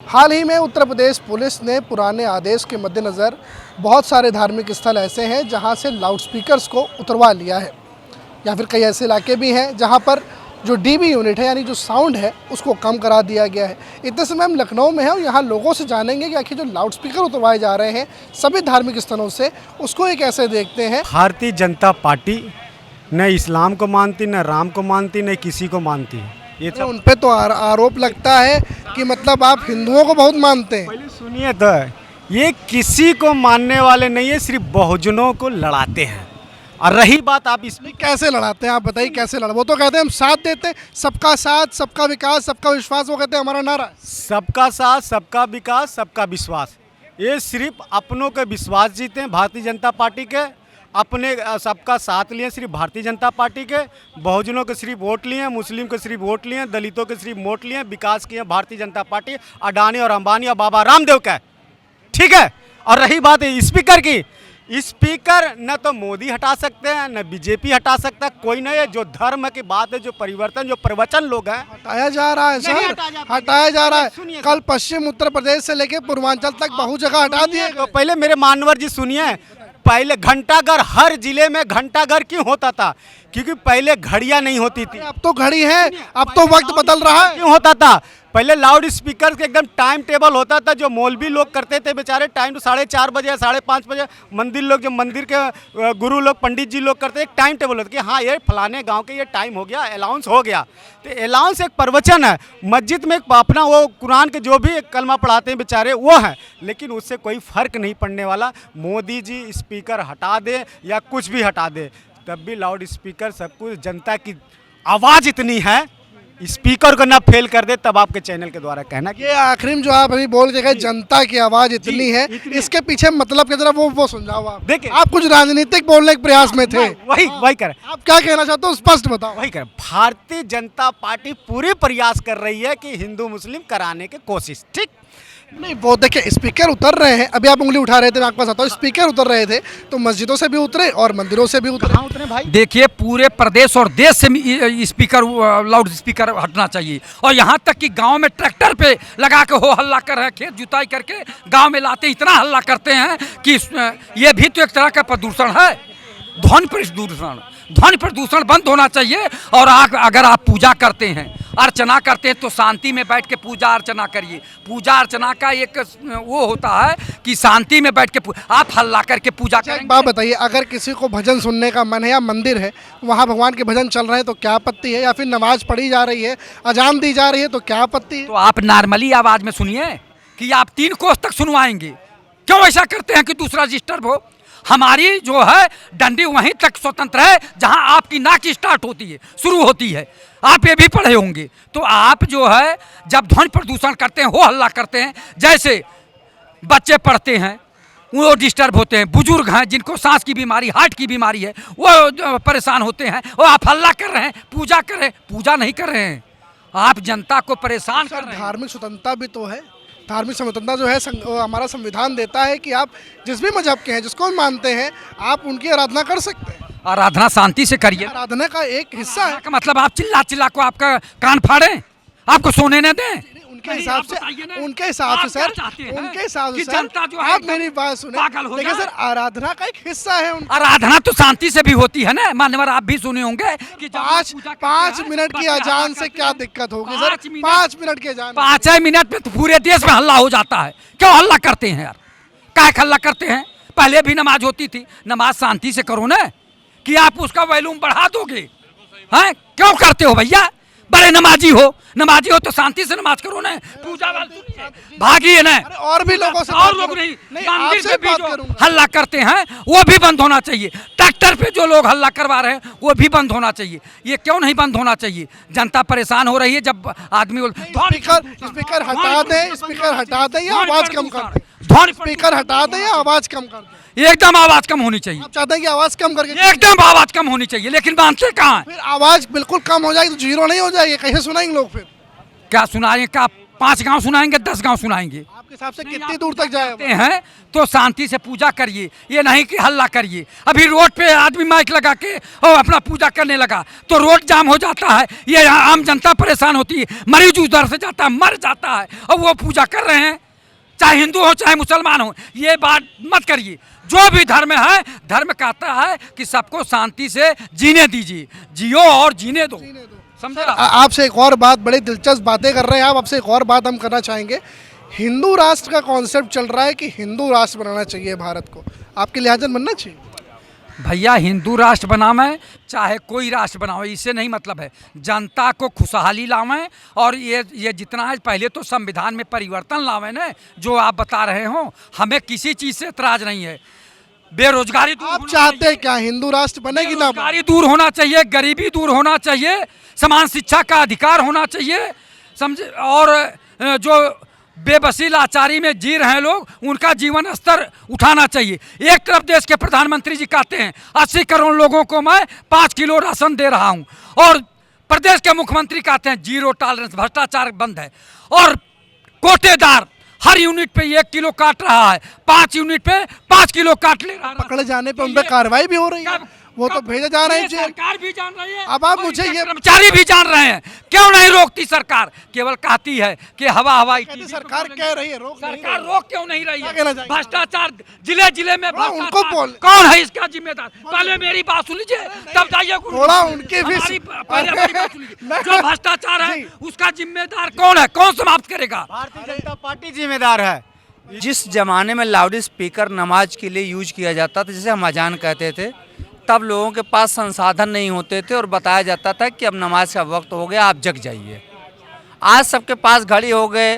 हाल ही में उत्तर प्रदेश पुलिस ने पुराने आदेश के मद्देनज़र बहुत सारे धार्मिक स्थल ऐसे हैं जहां से लाउडस्पीकर्स को उतरवा लिया है, या फिर कई ऐसे इलाके भी हैं जहां पर जो डीबी यूनिट है यानी जो साउंड है उसको कम करा दिया गया है। इतने समय हम लखनऊ में हैं और यहाँ लोगों से जानेंगे कि आखिर जो लाउडस्पीकर उतरवाए जा रहे हैं सभी धार्मिक स्थलों से, उसको एक ऐसे देखते हैं। भारतीय जनता पार्टी न इस्लाम को मानती, न राम को मानती, न किसी को मानती। ये तो उन पे तो आरोप लगता है कि मतलब आप हिंदुओं को बहुत मानते हैं। पहले सुनिए तो, ये किसी को मानने वाले नहीं है, सिर्फ बहुजनों को लड़ाते हैं। और रही बात आप इसमें कैसे लड़ाते हैं, आप बताइए कैसे लड़ा। वो तो कहते हैं हम साथ देते हैं, सबका साथ, सबका विकास, सबका विश्वास, वो कहते हैं हमारा नारा। सबका साथ, सबका विकास, सबका विश्वास, ये सिर्फ अपनों के विश्वास जीते हैं भारतीय जनता पार्टी के। अपने सबका साथ लिए सिर्फ भारतीय जनता पार्टी के, बहुजनों के सिर्फ वोट लिए, मुस्लिम के सिर्फ वोट लिए, दलितों के सिर्फ वोट लिए, विकास किए भारतीय जनता पार्टी, अडानी और अंबानी और बाबा रामदेव का, ठीक है। और रही बात है स्पीकर की, स्पीकर न तो मोदी हटा सकते हैं, न बीजेपी हटा सकता है, कोई नहीं है। जो धर्म की बात है, जो परिवर्तन, जो प्रवचन लोग हैं, हटाया जा रहा है सर, हटाया जा रहा है। कल पश्चिम उत्तर प्रदेश से लेकर पूर्वांचल तक बहुत जगह हटा दिए। तो पहले मेरे मानवर जी सुनिए, पहले घंटाघर, हर जिले में घंटाघर क्यों होता था? क्योंकि पहले घड़ियां नहीं होती थी। अब तो घड़ी है, अब तो वक्त बदल रहा है। क्यों होता था? पहले लाउड स्पीकर के एकदम टाइम टेबल होता था। जो मौलवी लोग करते थे बेचारे, टाइम तो 4:30 बजे, 5:30 बजे। मंदिर लोग, जो मंदिर के गुरु लोग, पंडित जी लोग करते, एक टाइम टेबल होता कि हाँ ये फलाने गांव के ये टाइम हो गया, अलाउंस हो गया। तो अलाउंस एक प्रवचन है। मस्जिद में एक अपना वो कुरान के जो भी कलमा पढ़ाते हैं बेचारे, वो है। लेकिन उससे कोई फर्क नहीं पड़ने वाला। मोदी जी स्पीकर हटा दे या कुछ भी हटा दे, तब भी लाउड स्पीकर सब कुछ, जनता की आवाज़ इतनी है, स्पीकर को ना फेल कर दे। तब आपके चैनल के द्वारा कहना कि ये आखिरी में जो आप अभी बोल के गए, जनता की आवाज इतनी है, इसके पीछे मतलब जरा वो समझाओ आप। देखिए, आप कुछ राजनीतिक बोलने के प्रयास में थे। वही कर, आप क्या कहना चाहते हो स्पष्ट बताओ। वही कर। भारतीय जनता पार्टी पूरे प्रयास कर रही है कि हिंदू मुस्लिम कराने की कोशिश, ठीक नहीं। वो देखिए स्पीकर उतर रहे हैं, अभी आप उंगली उठा रहे थे, मैं आपके पास आता हूँ। स्पीकर उतर रहे थे तो मस्जिदों से भी उतरे और मंदिरों से भी उतरे। उतरे भाई? देखिए, पूरे प्रदेश और देश से स्पीकर, लाउड स्पीकर हटना चाहिए। और यहाँ तक कि गांव में ट्रैक्टर पे लगा के हो हल्ला कर रहे हैं, खेत जुताई करके गांव में लाते इतना हल्ला करते हैं कि ये भी तो एक तरह का प्रदूषण है। ध्वनि प्रदूषण बंद होना चाहिए। और अगर आप पूजा करते हैं, अर्चना करते हैं, तो शांति में बैठ के पूजा अर्चना करिए। पूजा अर्चना का एक वो होता है कि शांति में बैठ के आप हल्ला करके पूजा करेंगे। एक बात बताइए, अगर किसी को भजन सुनने का मन है या मंदिर है वहाँ भगवान के भजन चल रहे हैं तो क्या आपत्ति है? या फिर नमाज पढ़ी जा रही है, अजान दी जा रही है तो क्या आपत्ति है? तो आप नॉर्मली आवाज़ में सुनिए कि आप 3 कोस तक सुनवाएंगे। क्यों ऐसा करते हैं कि दूसरा डिस्टर्ब हो? हमारी जो है डंडी वहीं तक स्वतंत्र है जहां आपकी नाक स्टार्ट होती है, शुरू होती है। आप ये भी पढ़े होंगे। तो आप जो है जब ध्वनि प्रदूषण करते हैं, हो हल्ला करते हैं, जैसे बच्चे पढ़ते हैं वो डिस्टर्ब होते हैं, बुजुर्ग हैं जिनको सांस की बीमारी, हार्ट की बीमारी है, वो परेशान होते हैं। और आप हल्ला कर रहे हैं, पूजा कर रहे हैं। पूजा नहीं कर रहे हैं, आप जनता को परेशान कर रहे हैं। धार्मिक स्वतंत्रता भी तो है। धार्मिक स्वतंत्रता जो है हमारा संविधान देता है कि आप जिस भी मजहब के हैं, जिसको मानते हैं, आप उनकी आराधना कर सकते हैं। आराधना शांति से करिए। आराधना का एक हिस्सा है। का मतलब आप चिल्ला चिल्ला को आपका कान फाड़ें, आपको सोने न दें? उनके हिसाब से सर, उनके हिसाब से जनता जो है आप मेरी बात सुने। देखिए सर, आराधना का एक हिस्सा है। आराधना तो शांति से भी होती है ना मान्यवर, आप भी सुने होंगे कि 5 मिनट की अजान से क्या दिक्कत होगी सर? 5 मिनट की अजान, 5 मिनट में तो पूरे देश में हल्ला हो जाता है। क्यों हल्ला करते हैं यार? क्या हल्ला करते हैं? पहले भी नमाज होती थी, नमाज शांति से करो ना, कि आप उसका वॉल्यूम बढ़ा दोगे? हैं क्यों करते हो भैया? बड़े नमाजी हो तो शांति से नमाज करो ना, पूजा भागिए ना। और भी लोगों से, और लोग नहीं, मंदिर पे भी जो हल्ला करते हैं वो भी बंद होना चाहिए। ट्रैक्टर पे जो लोग हल्ला करवा रहे हैं वो भी बंद होना चाहिए। ये क्यों नहीं बंद होना चाहिए? जनता परेशान हो रही है। जब आदमी स्पीकर हटा दें, स्पीकर हटा दें या आवाज कम कर दें? स्पीकर हटा दें या आवाज कम कर दें? एकदम आवाज कम होनी चाहिए। आप चाहते हैं कि आवाज कम करके? एकदम आवाज कम होनी चाहिए, लेकिन मानते कहाँ हैं? फिर आवाज बिल्कुल कम हो जाएगी तो जीरो नहीं हो जाएगी, कैसे सुनाएंगे लोग? फिर क्या सुनाएंगे? क्या 5 गांव सुनाएंगे, 10 गांव सुनाएंगे। आपके हिसाब से कितनी दूर तक जाए? करते हैं तो शांति से पूजा करिए, ये नहीं कि हल्ला करिए। अभी रोड पे आदमी माइक लगा के और अपना पूजा करने लगा तो रोड जाम हो जाता है, ये आम जनता परेशान होती है, मरीज उधर से जाता है, मर जाता है, और वो पूजा कर रहे हैं, चाहे हिंदू हो चाहे मुसलमान हो। ये बात मत करिए। जो भी धर्म है, धर्म कहता है कि सबको शांति से जीने दीजिए, जियो और जीने दो, समझे? आपसे एक और बात, बड़ी दिलचस्प बातें कर रहे हैं आप, आपसे एक और बात हम करना चाहेंगे। हिंदू राष्ट्र का कॉन्सेप्ट चल रहा है कि हिंदू राष्ट्र बनाना चाहिए भारत को, आपके लिहाजन बनना चाहिए? भैया हिंदू राष्ट्र बनावें चाहे कोई राष्ट्र बनावे, इससे नहीं मतलब है। जनता को खुशहाली लावें, और ये जितना है पहले तो संविधान में परिवर्तन लावें ना, जो आप बता रहे हो। हमें किसी चीज़ से एतराज़ नहीं है। बेरोजगारी दूर आप होना चाहते चाहिए। हैं क्या हिंदू राष्ट्र बनेगी ना? बेरोजगारी दूर होना चाहिए, गरीबी दूर होना चाहिए, समान शिक्षा का अधिकार होना चाहिए, समझे? और जो बेबसी लाचारी में जी रहे हैं लोग, उनका जीवन स्तर उठाना चाहिए। एक तरफ देश के प्रधानमंत्री जी कहते हैं 80 करोड़ लोगों को मैं 5 किलो राशन दे रहा हूं, और प्रदेश के मुख्यमंत्री कहते हैं 0 टॉलरेंस, भ्रष्टाचार बंद है, और कोटेदार हर यूनिट पे 1 किलो काट रहा है, 5 यूनिट पे 5 किलो काट ले रहा है। पकड़े जाने पे उन पर कार्रवाई भी हो रही है, वो तो भेजे जा रहे हैं जेल। सरकार भी जान रही है, अब आप और मुझे ये कर्मचारी भी जान रहे हैं। क्यों नहीं रोकती सरकार? केवल कहती है कि हवाई कहते सरकार कह रही है, रोक नहीं सरकार रही। रोक क्यों नहीं रही क्या है? कहना चाहेंगे? भ्रष्टाचार जिले जिले में थोड़ा उनको भ्रष्टाचार, बोल- कौन है इसका जिम्मेदार? पहले मेरी बात सुन लीजिए, तब जाइए। थोड़ा उनके भी पहले हमारी बात सुन लीजिए। मैं- जो भ्रष्टाचार है उसका जिम्मेदार कौन है? कौन समाप्त करेगा? भारतीय जनता पार्टी जिम्मेदार है। जिस ज़माने में लाउड स्पीकर नमाज के लिए यूज किया जाता था, जिसे हम अजान कहते थे, तब लोगों के पास संसाधन नहीं होते थे और बताया जाता था कि अब नमाज का वक्त हो गया, आप जग जाइए। आज सबके पास घड़ी हो गए,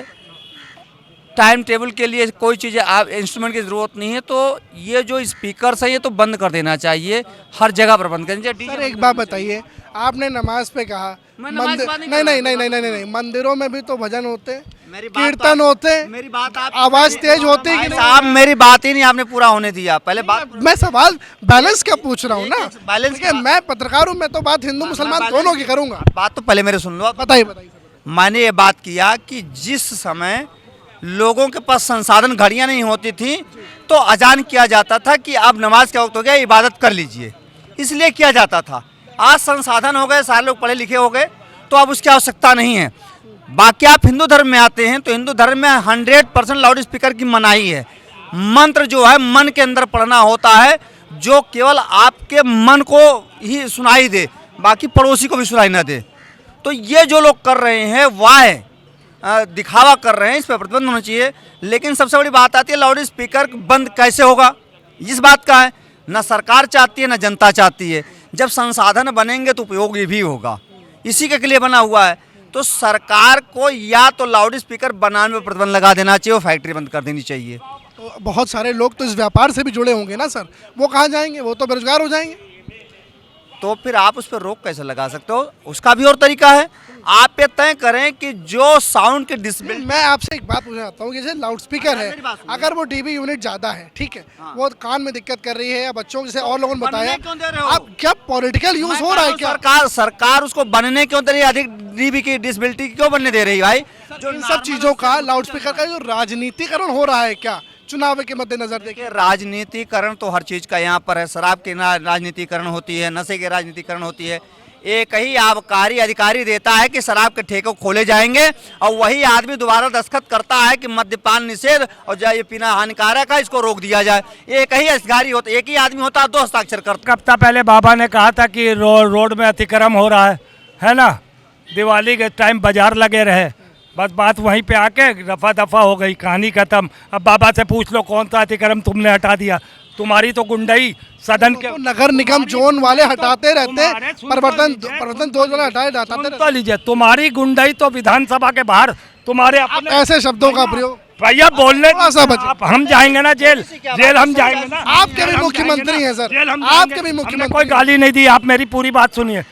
टाइम टेबल के लिए कोई चीज़ आप इंस्ट्रूमेंट की ज़रूरत नहीं है, तो ये जो स्पीकर्स है ये तो बंद कर देना चाहिए, हर जगह पर बंद करना चाहिए। सर एक बात बताइए, आपने नमाज पे कहा, मैं नमाज मंदिर बात नहीं नहीं कर नहीं रहा, नहीं नहीं नहीं नहीं, मंदिरों में भी तो भजन होते हैं, मेरी बात कीर्तन तो- होते हैं, मेरी बात आप आवाज तेज होती है कि नहीं? साहब, मेरी बात ही नहीं आपने पूरा होने दिया। पहले बात मैं सवाल बैलेंस का पूछ रहा हूँ ना, बैलेंस देखिए मैं पत्रकार हूँ, मैं तो बात हिंदू मुसलमान दोनों की करूँगा। बात तो पहले मेरे सुन लो। बताइए बताइए सर। मैंने ये बात किया कि जिस समय लोगों के पास संसाधन घड़ियां नहीं होती थी तो अजान किया जाता था कि अब नमाज का वक्त हो गया, इबादत कर लीजिए, इसलिए किया जाता था। आज संसाधन हो गए, सारे लोग पढ़े लिखे हो गए, तो अब उसकी आवश्यकता नहीं है। बाकी आप हिंदू धर्म में आते हैं तो हिंदू धर्म में 100% लाउड स्पीकर की मनाही है। मंत्र जो है मन के अंदर पढ़ना होता है, जो केवल आपके मन को ही सुनाई दे, बाकी पड़ोसी को भी सुनाई ना दे। तो ये जो लोग कर रहे हैं वाह दिखावा कर रहे हैं, इस पर प्रतिबंध होना चाहिए। लेकिन सबसे बड़ी बात आती है लाउड स्पीकर बंद कैसे होगा, इस बात का है ना सरकार चाहती है ना जनता चाहती है। जब संसाधन बनेंगे तो उपयोगी भी होगा, इसी के लिए बना हुआ है। तो सरकार को या तो लाउड स्पीकर बनाने में प्रतिबंध लगा देना चाहिए, वो फैक्ट्री बंद कर देनी चाहिए। तो बहुत सारे लोग तो इस व्यापार से भी जुड़े होंगे ना सर, वो कहाँ जाएंगे? वो तो बेरोजगार हो जाएंगे। तो फिर आप उस पर रोक कैसे लगा सकते हो? उसका भी और तरीका है। आप ये तय करें कि जो साउंड के डिसबिल, मैं आपसे एक बात पूछना चाहता हूँ कि जैसे लाउड स्पीकर है, मेरी बात सुनिए। अगर वो डीबी यूनिट ज़्यादा है, ठीक है, वो कान में दिक्कत कर रही है या बच्चों जैसे और लोगों ने बताया, बनने क्यों दे रहे हो? आप क्या पॉलिटिकल यूज हो रहा है क्या? सरकार उसको बनने क्यों दे रही है? अधिक डीबी की डिसेबिलिटी क्यों बनने दे रही है भाई? जो इन सब चीज़ों का लाउड स्पीकर का जो राजनीतिकरण हो रहा है क्या चुनाव के मद्देनजर? देखिए देखिए, राजनीतिकरण तो हर चीज़ का यहाँ पर है। शराब की राजनीतिकरण होती है, नशे की राजनीतिकरण होती है। एक ही आबकारी अधिकारी देता है कि शराब के ठेके खोले जाएंगे, और वही आदमी दोबारा दस्तखत करता है कि मद्यपान निषेध और जो ये पीना हानिकारक है, इसको रोक दिया जाए। एक ही अधिकारी होता, एक ही आदमी होता है, 2 हस्ताक्षर करता। हफ्ता पहले बाबा ने कहा था कि रोड में अतिक्रमण हो रहा है ना, दिवाली के टाइम बाजार लगे रहे, बस बात वहीं पे आके रफा दफा हो गई, कहानी खत्म। अब बाबा से पूछ लो कौन सा अतिक्रमण तुमने हटा दिया? तुम्हारी तो गुंडई सदन के तो नगर निगम जोन वाले हटाते रहते हैं, तुम्हारे- सुन परिवर्तन लीजिए। परिवर्तन दो जोन हटाए जाते सुन रहते तो लीजिए, तुम्हारी गुंडई तो विधानसभा के बाहर तुम्हारे हैं। अपने ऐसे शब्दों का प्रयोग भैया बोलने थोड़ा सा बचिए। आप हम जाएंगे ना जेल हम जाएंगे ना। आपके भी जेल हम मुख्यमंत्री जाएंगे ना, हैं सर, जेल हम आपके जाएंगे। भी हमने मुख्यमंत्री कोई गाली नहीं दी, आप मेरी पूरी बात सुनिए।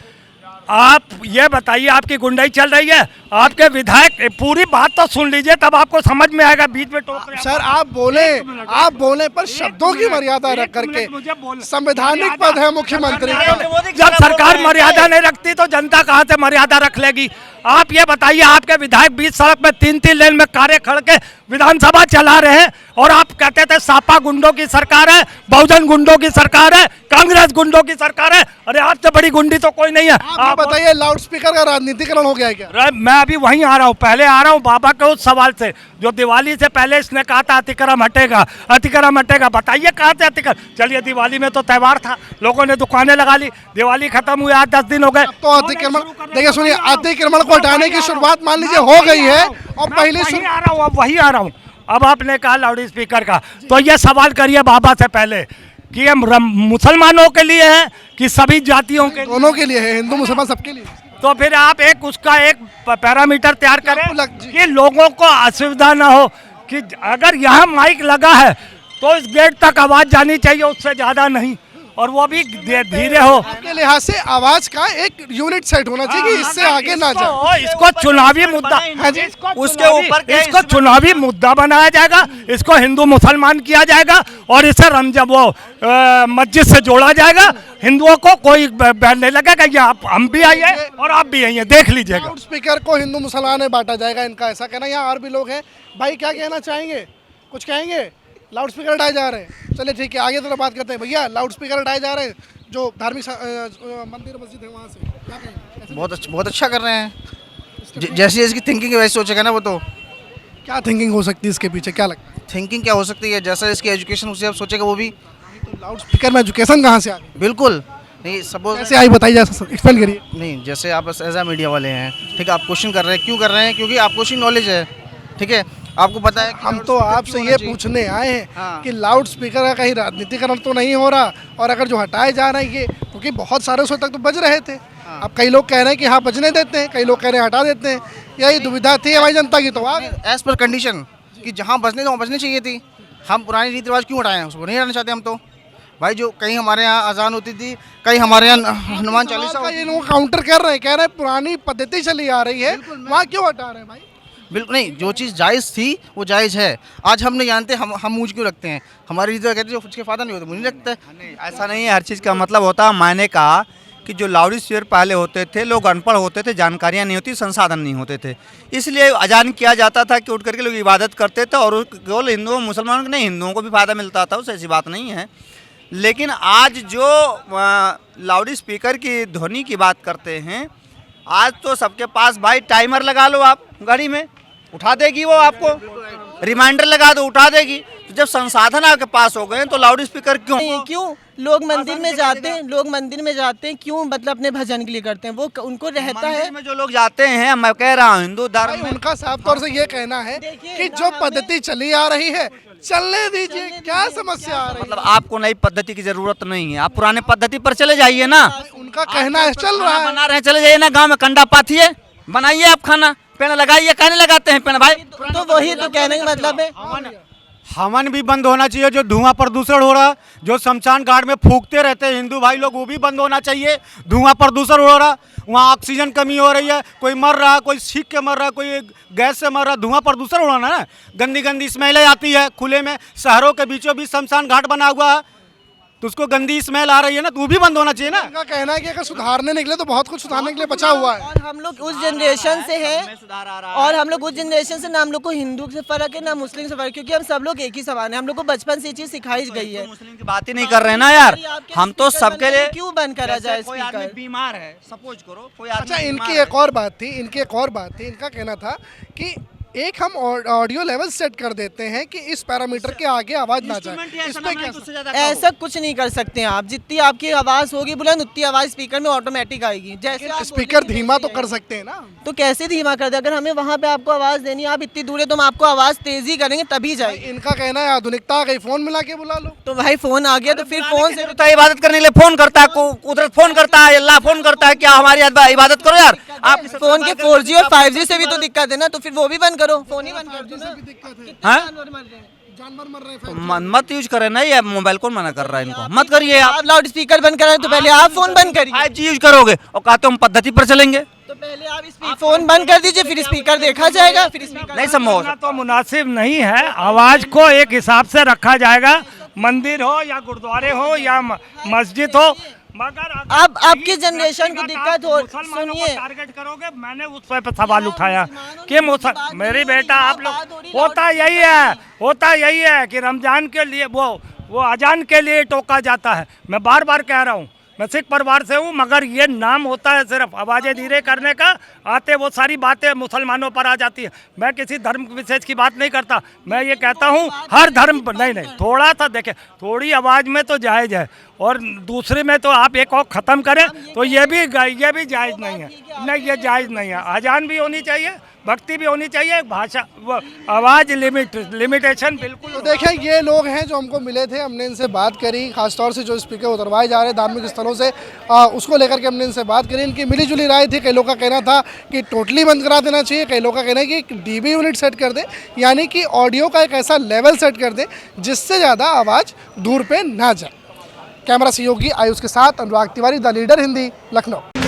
आप ये बताइए, आपकी गुंडाई चल रही है, आपके विधायक, पूरी बात तो सुन लीजिए तब आपको समझ में आएगा। बीच में टोक रहे हैं। सर आप बोले पर शब्दों की मर्यादा रख करके, मुझे बोलने- संवैधानिक पद है मुख्यमंत्री का। जब सरकार मर्यादा नहीं रखती तो जनता कहाँ से मर्यादा रख लेगी? आप ये बताइए, आपके विधायक बीच सड़क में 3-3 लेन में कारें खड़ के विधानसभा चला रहे हैं और आप कहते थे सापा गुंडों की सरकार है, बहुजन गुंडों की सरकार है, कांग्रेस गुंडों की सरकार है। अरे आज से बड़ी गुंडी तो कोई नहीं है। आप बताइए, लाउड स्पीकर का राजनीतिकरण हो गया है क्या? मैं अभी वहीं आ रहा हूँ, पहले आ रहा हूँ बाबा के उस सवाल से जो दिवाली से पहले इसने कहा था अतिक्रम हटेगा, अतिक्रम हटेगा। बताइए कहाँ से अतिक्रम? चलिए दिवाली में तो त्यौहार था, लोगों ने दुकानें लगा ली, दिवाली खत्म हुई, 8-10 दिन हो गए। तो अतिक्रमण, देखिए सुनिए, अतिक्रमण को हटाने की शुरुआत मान लीजिए हो गई है और पहले वहीं आ रहा हूँ, अब वहीं आ रहा हूँ। अब आपने कहा लाउड स्पीकर का, तो ये सवाल करिए बाबा से पहले कि ये मुसलमानों के लिए है कि सभी जातियों के? दोनों के लिए है, हिंदू मुसलमान सबके लिए। तो फिर आप एक उसका एक पैरामीटर तैयार करें जी। कि लोगों को असुविधा ना हो, कि अगर यहाँ माइक लगा है तो इस गेट तक आवाज जानी चाहिए, उससे ज्यादा नहीं, और वो भी धीरे हो। आपके लिहाज से आवाज का एक यूनिट सेट होना चाहिए कि इससे आगे ना जाए। इसको चुनावी मुद्दा, उसके ऊपर इसको चुनावी मुद्दा बनाया जाएगा, इसको हिंदू मुसलमान किया जाएगा और इसे वो मस्जिद से जोड़ा जाएगा। हिंदुओं को कोई बैन नहीं लगेगा, ये हम भी आइए और आप भी आइए, देख लीजिएगा। लाउड स्पीकर को हिंदू मुसलमान में बांटा जाएगा, इनका ऐसा कहना। यहाँ और भी लोग हैं, भाई क्या कहना चाहेंगे, कुछ कहेंगे? लाउड स्पीकर हटाए जा रहे हैं, चलिए ठीक है, आगे तो बात करते हैं। भैया, लाउड स्पीकर हटाए जा रहे हैं जो धार्मिक मंदिर मस्जिद है वहाँ से, क्या कहें? बहुत अच्छा कर रहे हैं। जैसी इसकी थिंकिंग है वैसे सोचेगा ना वो। तो क्या थिंकिंग हो सकती है इसके पीछे, क्या लगता है? थिंकिंग क्या हो सकती है, जैसा इसकी एजुकेशन उसे अब सोचेगा वो भी। तो लाउड स्पीकर में एजुकेशन कहाँ से आ गई? बिल्कुल नहीं, सपोज कैसे आई बताइए, जैसा एक्सप्लेन करिए। नहीं, जैसे आप एज ए मीडिया वाले हैं, ठीक है, आप क्वेश्चन कर रहे हैं, क्यों कर रहे हैं? क्योंकि आपको उसकी नॉलेज है, ठीक है, आपको पता है। हम तो आपसे ये पूछने आए हैं हाँ। कि लाउड स्पीकर का कहीं राजनीतिकरण तो नहीं हो रहा, और अगर जो हटाए जा रहे हैं ये, क्योंकि बहुत सारे उसमें तक तो बज रहे थे। अब कई लोग कह रहे हैं कि हाँ बजने देते हैं, कई लोग कह रहे हैं हटा देते हैं। यही दुविधा थी हमारी जनता की। तो आप एज पर कंडीशन कि जहाँ बजने तो वहाँ बजनी चाहिए थी। हम पुरानी रीति रिवाज क्यों हटाए हैं? उसको नहीं हटाना चाहते हम तो। भाई जो कहीं हमारे यहाँ अजान होती थी, कहीं हमारे यहाँ हनुमान चालीसा का ये लोग काउंटर कर रहे हैं, कह रहे हैं पुरानी पद्धति चली आ रही है, वहाँ क्यों हटा रहे हैं भाई? बिल्कुल नहीं, जो चीज़ जायज़ थी वो जायज़ है। आज हम नहीं जानते, हम मूझ क्यों रखते हैं? हमारी रीति कहते हैं जो उसके फायदा नहीं होता, मुझे नहीं रखता है। नहीं, ऐसा नहीं है, हर चीज़ का मतलब होता है। मैंने कहा कि जो लाउड स्पीकर पहले होते थे, लोग अनपढ़ होते थे, जानकारियाँ नहीं होती, संसाधन नहीं होते थे, इसलिए अजान किया जाता था कि उठ करके लोग इबादत करते थे, और केवल हिंदुओं मुसलमानों को नहीं, हिंदुओं को भी फ़ायदा मिलता था, उससे ऐसी बात नहीं है। लेकिन आज जो लाउड स्पीकर की ध्वनि की बात करते हैं, आज तो सबके पास भाई टाइमर लगा लो, आप घड़ी में उठा देगी वो, आपको रिमाइंडर लगा दो उठा देगी। तो जब संसाधन आपके पास हो गए तो लाउड स्पीकर क्यों? लोग मंदिर में जाते हैं, लोग मंदिर में जाते हैं क्यों? मतलब अपने भजन के लिए करते हैं, वो उनको रहता है। मंदिर में जो लोग जाते हैं, मैं कह रहा हूँ हिंदू धर्म भाई में, उनका साफ तौर से ये कहना है कि जो पद्धति चली आ रही है चलने दीजिए, क्या समस्या आ रही है? मतलब आपको नई पद्धति की जरूरत नहीं है, आप पुराने पद्धति पर चले जाइए ना। उनका कहना है चल रहा है, बना रहे हैं, चले जाइए ना, गांव में कंडा पाथिए, बनाइए आप खाना, पेड़ लगाइए, कहने लगाते हैं पेड़ भाई। तो वही तो कहने का मतलब है। हवन भी बंद होना चाहिए, जो धुआं प्रदूषण हो रहा, जो शमशान घाट में फूकते रहते हैं हिंदू भाई लोग, वो भी बंद होना चाहिए। धुआं प्रदूषण हो रहा, वहाँ ऑक्सीजन कमी हो रही है, कोई मर रहा है, कोई छींक के मर रहा है, कोई गैस से मर रहा है, धुआं प्रदूषण हो रहा ना, गंदी गंदी स्मेलें आती है खुले में। शहरों के बीचों बीच शमशान घाट बना हुआ है, तो उसको गंदी स्मेल आ रही है ना, तो वो भी बंद होना चाहिए ना। उनका कहना है कि अगर सुधारने निकले तो बहुत कुछ सुधारने के लिए बचा हुआ है। और हम लोग उस जनरेशन से हैं, और हम लोग उस जनरेशन से ना हम लोग को हिंदू से फर्क है ना मुस्लिम से फर्क, क्योंकि हम सब लोग एक ही समान है। हम लोग को बचपन से ये चीज सिखाई गई है। मुस्लिम की बात ही नहीं कर रहे हैं ना यार, हम तो सबके लिए। क्यों बंद करा जाए कोई आदमी स्पीकर? बीमार है, सपोज करो कोई अच्छा, आदमी इनकी बीमार एक और बात थी, इनका कहना था कि एक हम ऑडियो लेवल सेट कर देते हैं कि इस पैरामीटर के आगे आवाज ना जाए। इस पे क्या? ऐसा कुछ नहीं कर सकते हैं आप। जितनी आपकी आवाज होगी बुलंद, उतनी आवाज स्पीकर में ऑटोमेटिक आएगी। जैसे आप स्पीकर बोलेंगे धीमा तो वैसे कर आएगी। सकते हैं ना। तो कैसे धीमा कर दे? अगर हमें वहाँ पे आपको आवाज देनी है, आप इतनी दूर है, तो हम आपको आवाज तेजी करेंगे तभी जाएगी। इनका कहना है आधुनिकता आ गई, फोन मिला के बुला लो। तो भाई फोन आ गया तो फिर फोन से तो इबादत करने के लिए फोन करता है, उधर फोन करता है, अल्लाह फोन करता है, क्या हमारी इबादत करो यार। आप फोन के 4G और 5G से भी तो दिक्कत है ना, तो फिर वो भी बंद करो, फोन ही बंद कर दो ना। हाँ? जानवर मर रहे हैं। मत यूज करें ना, ये मोबाइल कौन मना कर रहा है इनको? मत करिए आप। आप लाउड स्पीकर बंद कराए तो पहले आप फोन बंद करिए। 5G यूज करोगे और कहते हो हम पद्धति पर चलेंगे, तो पहले आप फोन बंद कर दीजिए, फिर स्पीकर देखा जाएगा, फिर स्पीकर नहीं संभव। करना तो मुनासिब नहीं है। आवाज को एक हिसाब से रखा जाएगा, मंदिर हो या गुरुद्वारे हो या मस्जिद हो, मगर अब आपकी जनरेशन को दिक्कत हो, सुनिए। टारगेट करोगे, मैंने उस पर सवाल उठाया कि मेरी बेटा आप लोग होता यही है कि रमजान के लिए वो अजान के लिए टोका जाता है। मैं बार बार कह रहा हूँ, मैं सिख परिवार से हूँ, मगर ये नाम होता है सिर्फ आवाज़ें धीरे करने का, आते वो सारी बातें मुसलमानों पर आ जाती है। मैं किसी धर्म विशेष की बात नहीं करता, मैं ये कहता हूँ हर धर्म नहीं, थोड़ा सा देखें, थोड़ी आवाज़ में तो जायज़ है, और दूसरे में तो आप एक और ख़त्म करें तो ये भी जायज़ नहीं है। नहीं, ये जायज़ नहीं है। अजान भी होनी चाहिए, भक्ति भी होनी चाहिए, भाषा आवाज़ लिमिटेशन बिल्कुल। तो देखें, ये लोग हैं जो हमको मिले थे, हमने इनसे बात करी, खासतौर से जो स्पीकर उतरवाए जा रहे हैं धार्मिक स्थलों से, उसको लेकर के हमने इनसे बात करी। इनकी मिली जुली राय थी। कई लोग का कहना था कि टोटली बंद करा देना चाहिए, कई लोग का कहना है कि एक डीबी यूनिट सेट कर दे, यानी कि ऑडियो का एक ऐसा लेवल सेट कर दे जिससे ज़्यादा आवाज़ दूर पे ना जाए। कैमरा सहयोगी आयुष के साथ अनुराग तिवारी, द लीडर हिंदी, लखनऊ।